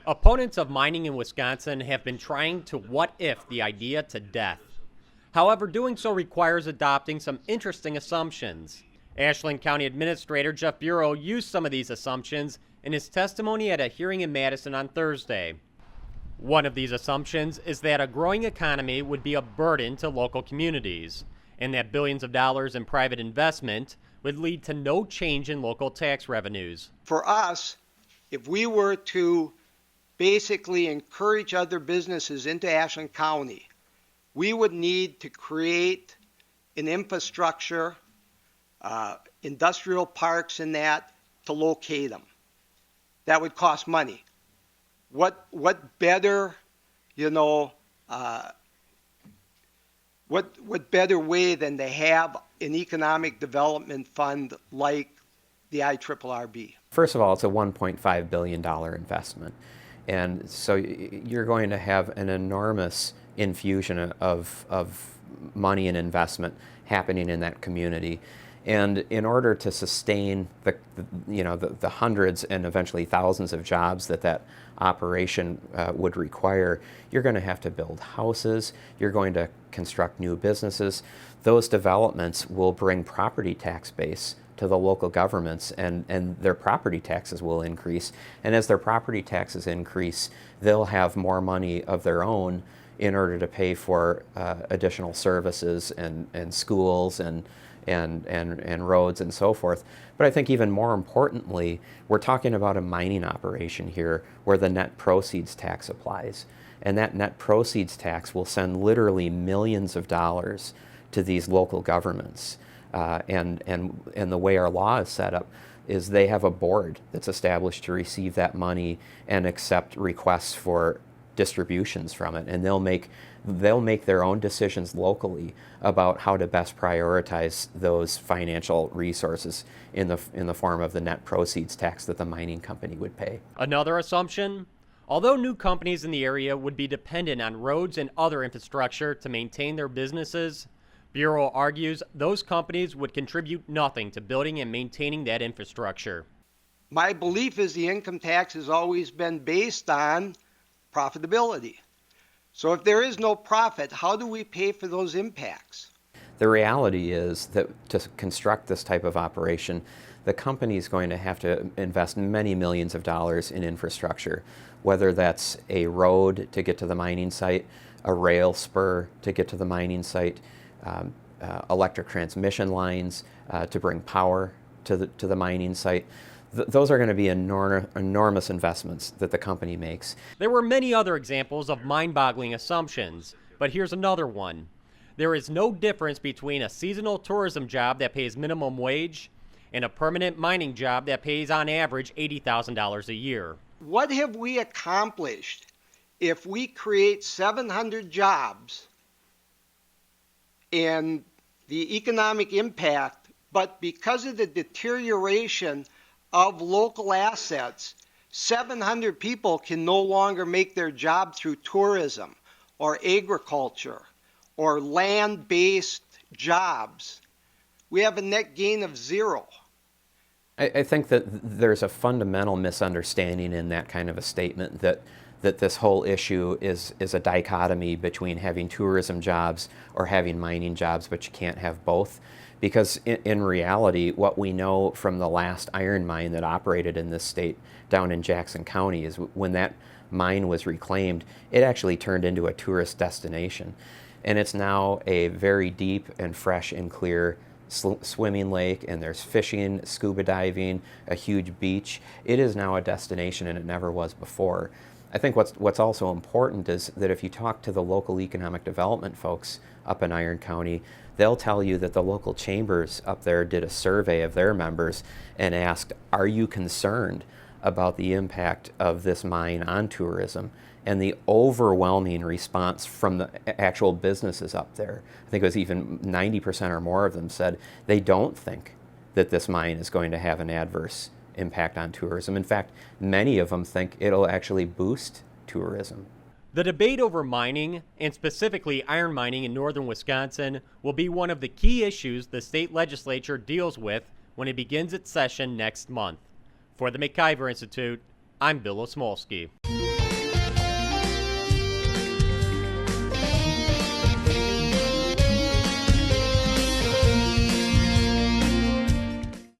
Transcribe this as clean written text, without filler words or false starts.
Opponents of mining in Wisconsin have been trying to what-if the idea to death. However, doing so requires adopting some interesting assumptions. Ashland County Administrator Jeff Bureau used some of these assumptions in his testimony at a hearing in Madison on Thursday. One of these assumptions is that a growing economy would be a burden to local communities, and that billions of dollars in private investment would lead to no change in local tax revenues. For us, if we were to basically encourage other businesses into Ashland County, we would need to create an infrastructure, industrial parks and that, to locate them. That would cost money. What better, what better way than to have an economic development fund like the IRRB? First of all, it's a $1.5 billion investment. And so you're going to have an enormous infusion of money and investment happening in that community. And in order to sustain the hundreds and eventually thousands of jobs that operation would require, you're going to have to build houses, you're going to construct new businesses. Those developments will bring property tax base to the local governments, and their property taxes will increase. And as their property taxes increase, they'll have more money of their own in order to pay for additional services and schools and roads and so forth. But I think even more importantly, we're talking about a mining operation here where the net proceeds tax applies. And that net proceeds tax will send literally millions of dollars to these local governments. And the way our law is set up is they have a board that's established to receive that money and accept requests for distributions from it, and they'll make their own decisions locally about how to best prioritize those financial resources in the form of the net proceeds tax that the mining company would pay. Another assumption: although new companies in the area would be dependent on roads and other infrastructure to maintain their businesses, Bureau argues those companies would contribute nothing to building and maintaining that infrastructure. My belief is the income tax has always been based on profitability. So if there is no profit, how do we pay for those impacts? The reality is that to construct this type of operation, the company is going to have to invest many millions of dollars in infrastructure, whether that's a road to get to the mining site, a rail spur to get to the mining site, electric transmission lines to bring power to the mining site. Those are going to be enormous investments that the company makes. There were many other examples of mind-boggling assumptions, but here's another one. There is no difference between a seasonal tourism job that pays minimum wage and a permanent mining job that pays on average $80,000 a year. What have we accomplished if we create 700 jobs and the economic impact, but because of the deterioration of local assets, 700 people can no longer make their job through tourism or agriculture or land-based jobs? We have a net gain of zero. I think that there's a fundamental misunderstanding in that kind of a statement that this whole issue is a dichotomy between having tourism jobs or having mining jobs, but you can't have both. Because in reality, what we know from the last iron mine that operated in this state down in Jackson County is when that mine was reclaimed, it actually turned into a tourist destination. And it's now a very deep and fresh and clear swimming lake, and there's fishing, scuba diving, a huge beach. It is now a destination, and it never was before. I think what's also important is that if you talk to the local economic development folks up in Iron County, they'll tell you that the local chambers up there did a survey of their members and asked, are you concerned about the impact of this mine on tourism? And the overwhelming response from the actual businesses up there, I think it was even 90% or more of them said they don't think that this mine is going to have an adverse impact on tourism. In fact, many of them think it'll actually boost tourism. The debate over mining, and specifically iron mining in northern Wisconsin, will be one of the key issues the state legislature deals with when it begins its session next month. For the McIver Institute, I'm Bill Osmolsky.